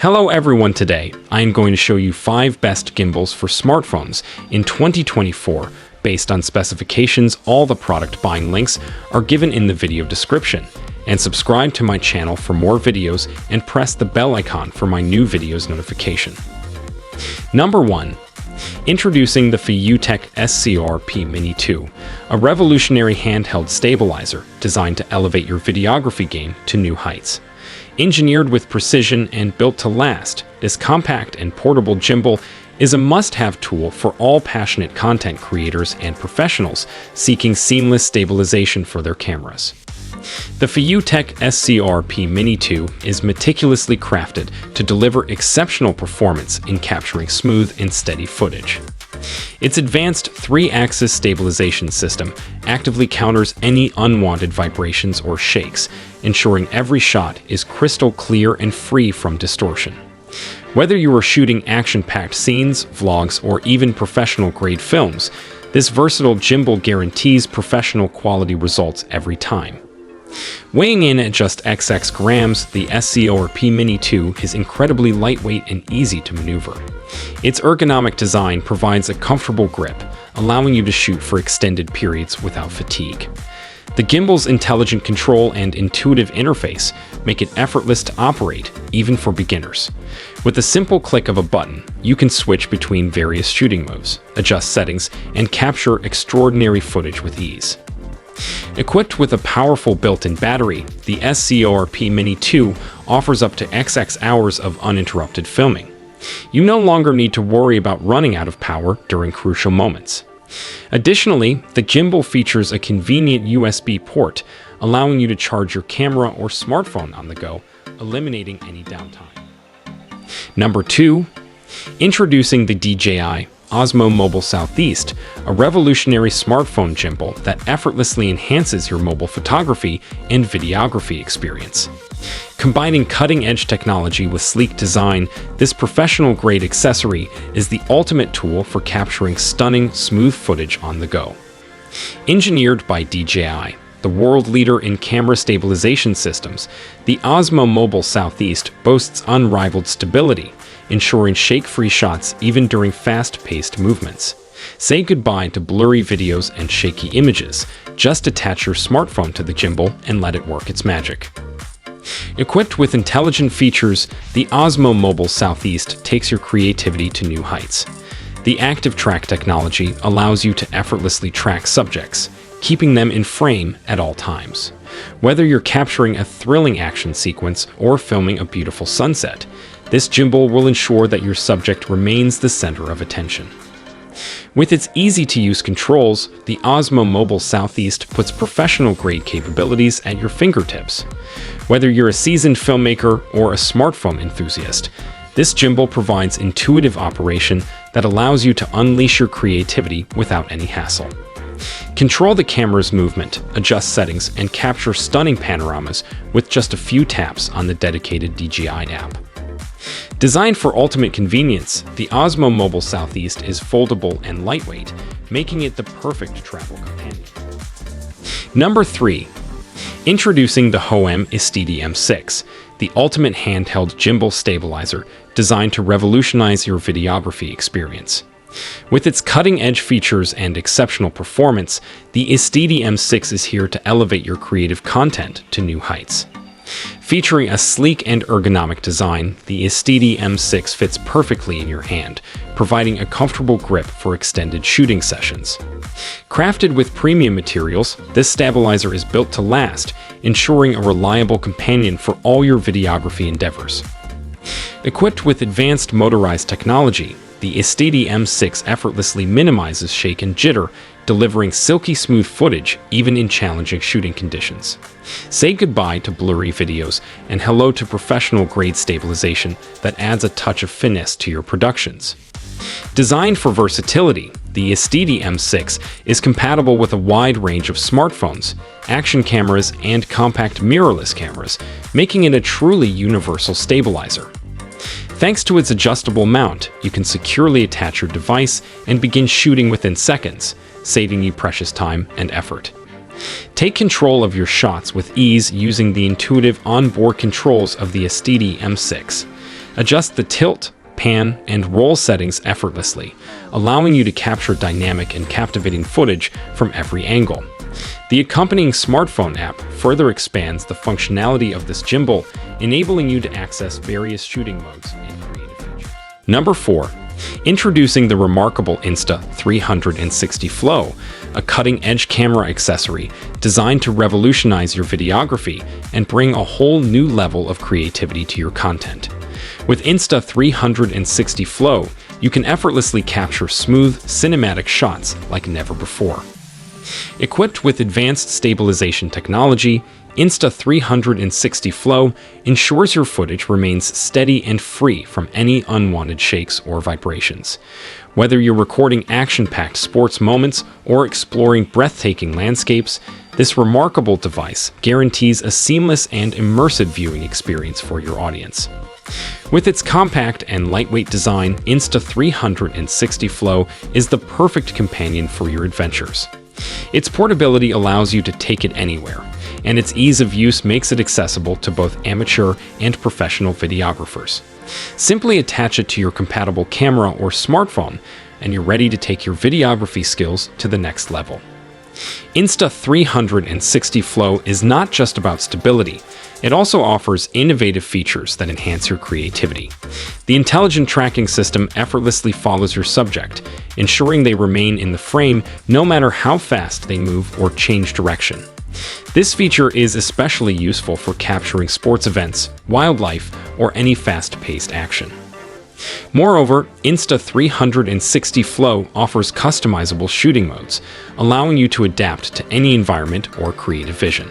Hello everyone, today I am going to show you 5 best gimbals for smartphones in 2024 based on specifications. All the product buying links are given in the video description. And subscribe to my channel for more videos and press the bell icon for my new videos notification. Number 1. Introducing the Futech SCRP-Mini 2, a revolutionary handheld stabilizer designed to elevate your videography game to new heights. Engineered with precision and built to last, this compact and portable gimbal is a must-have tool for all passionate content creators and professionals seeking seamless stabilization for their cameras. The Futech SCRP-Mini 2 is meticulously crafted to deliver exceptional performance in capturing smooth and steady footage. Its advanced 3-axis stabilization system actively counters any unwanted vibrations or shakes, ensuring every shot is crystal clear and free from distortion. Whether you are shooting action-packed scenes, vlogs, or even professional-grade films, this versatile gimbal guarantees professional quality results every time. Weighing in at just XX grams, the SCRP-Mini 2 is incredibly lightweight and easy to maneuver. Its ergonomic design provides a comfortable grip, allowing you to shoot for extended periods without fatigue. The gimbal's intelligent control and intuitive interface make it effortless to operate, even for beginners. With a simple click of a button, you can switch between various shooting modes, adjust settings, and capture extraordinary footage with ease. Equipped with a powerful built-in battery, the SCRP-Mini 2 offers up to XX hours of uninterrupted filming. You no longer need to worry about running out of power during crucial moments. Additionally, the gimbal features a convenient USB port, allowing you to charge your camera or smartphone on the go, eliminating any downtime. Number 2. Introducing the DJI Osmo Mobile SE, a revolutionary smartphone gimbal that effortlessly enhances your mobile photography and videography experience. Combining cutting-edge technology with sleek design, this professional-grade accessory is the ultimate tool for capturing stunning, smooth footage on the go. Engineered by DJI, the world leader in camera stabilization systems, the Osmo Mobile SE boasts unrivaled stability, ensuring shake-free shots even during fast-paced movements. Say goodbye to blurry videos and shaky images. Just attach your smartphone to the gimbal and let it work its magic. Equipped with intelligent features, the Osmo Mobile SE takes your creativity to new heights. The active track technology allows you to effortlessly track subjects, keeping them in frame at all times. Whether you're capturing a thrilling action sequence or filming a beautiful sunset, this gimbal will ensure that your subject remains the center of attention. With its easy-to-use controls, the Osmo Mobile SE puts professional-grade capabilities at your fingertips. Whether you're a seasoned filmmaker or a smartphone enthusiast, this gimbal provides intuitive operation that allows you to unleash your creativity without any hassle. Control the camera's movement, adjust settings, and capture stunning panoramas with just a few taps on the dedicated DJI app. Designed for ultimate convenience, the Osmo Mobile SE is foldable and lightweight, making it the perfect travel companion. Number 3. Introducing the STD M6, the ultimate handheld gimbal stabilizer designed to revolutionize your videography experience. With its cutting-edge features and exceptional performance, the STD M6 is here to elevate your creative content to new heights. Featuring a sleek and ergonomic design, the STD M6 fits perfectly in your hand, providing a comfortable grip for extended shooting sessions. Crafted with premium materials, this stabilizer is built to last, ensuring a reliable companion for all your videography endeavors. Equipped with advanced motorized technology, the STD M6 effortlessly minimizes shake and jitter, delivering silky smooth footage even in challenging shooting conditions. Say goodbye to blurry videos and hello to professional-grade stabilization that adds a touch of finesse to your productions. Designed for versatility, the STD M6 is compatible with a wide range of smartphones, action cameras, and compact mirrorless cameras, making it a truly universal stabilizer. Thanks to its adjustable mount, you can securely attach your device and begin shooting within seconds, saving you precious time and effort. Take control of your shots with ease using the intuitive onboard controls of the STD M6. Adjust the tilt, pan, and roll settings effortlessly, allowing you to capture dynamic and captivating footage from every angle. The accompanying smartphone app further expands the functionality of this gimbal, enabling you to access various shooting modes and creative features. Number 4. Introducing the remarkable Insta360 Flow, a cutting-edge camera accessory designed to revolutionize your videography and bring a whole new level of creativity to your content. With Insta360 Flow, you can effortlessly capture smooth, cinematic shots like never before. Equipped with advanced stabilization technology, Insta360 Flow ensures your footage remains steady and free from any unwanted shakes or vibrations. Whether you're recording action-packed sports moments or exploring breathtaking landscapes, this remarkable device guarantees a seamless and immersive viewing experience for your audience. With its compact and lightweight design, Insta360 Flow is the perfect companion for your adventures. Its portability allows you to take it anywhere, and its ease of use makes it accessible to both amateur and professional videographers. Simply attach it to your compatible camera or smartphone, and you're ready to take your videography skills to the next level. Insta360 Flow is not just about stability, it also offers innovative features that enhance your creativity. The intelligent tracking system effortlessly follows your subject, ensuring they remain in the frame no matter how fast they move or change direction. This feature is especially useful for capturing sports events, wildlife, or any fast-paced action. Moreover, Insta360 Flow offers customizable shooting modes, allowing you to adapt to any environment or creative vision.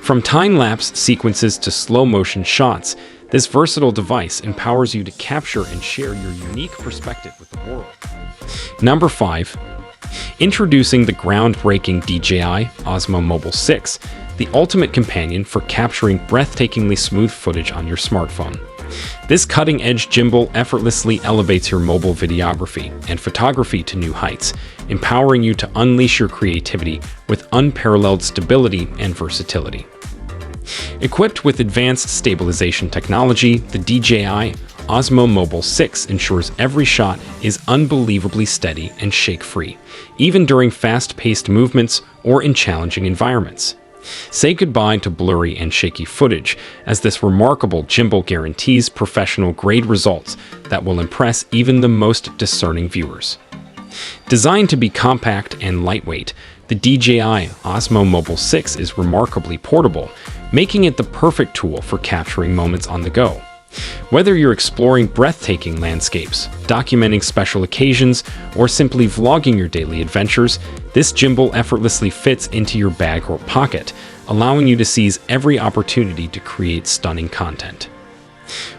From time-lapse sequences to slow-motion shots, this versatile device empowers you to capture and share your unique perspective with the world. Number 5. Introducing the groundbreaking DJI Osmo Mobile 6, the ultimate companion for capturing breathtakingly smooth footage on your smartphone. This cutting-edge gimbal effortlessly elevates your mobile videography and photography to new heights, empowering you to unleash your creativity with unparalleled stability and versatility. Equipped with advanced stabilization technology, the DJI Osmo Mobile 6 ensures every shot is unbelievably steady and shake-free, even during fast-paced movements or in challenging environments. Say goodbye to blurry and shaky footage, as this remarkable gimbal guarantees professional-grade results that will impress even the most discerning viewers. Designed to be compact and lightweight, the DJI Osmo Mobile 6 is remarkably portable, making it the perfect tool for capturing moments on the go. Whether you're exploring breathtaking landscapes, documenting special occasions, or simply vlogging your daily adventures, this gimbal effortlessly fits into your bag or pocket, allowing you to seize every opportunity to create stunning content.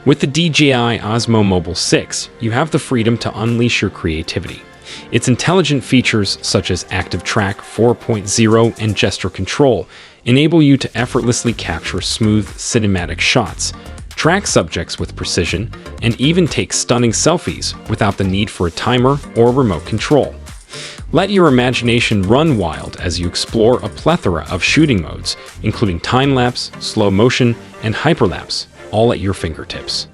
With the DJI Osmo Mobile 6, you have the freedom to unleash your creativity. Its intelligent features such as Active Track 4.0 and gesture control enable you to effortlessly capture smooth, cinematic shots, track subjects with precision, and even take stunning selfies without the need for a timer or remote control. Let your imagination run wild as you explore a plethora of shooting modes, including time-lapse, slow motion, and hyperlapse, all at your fingertips.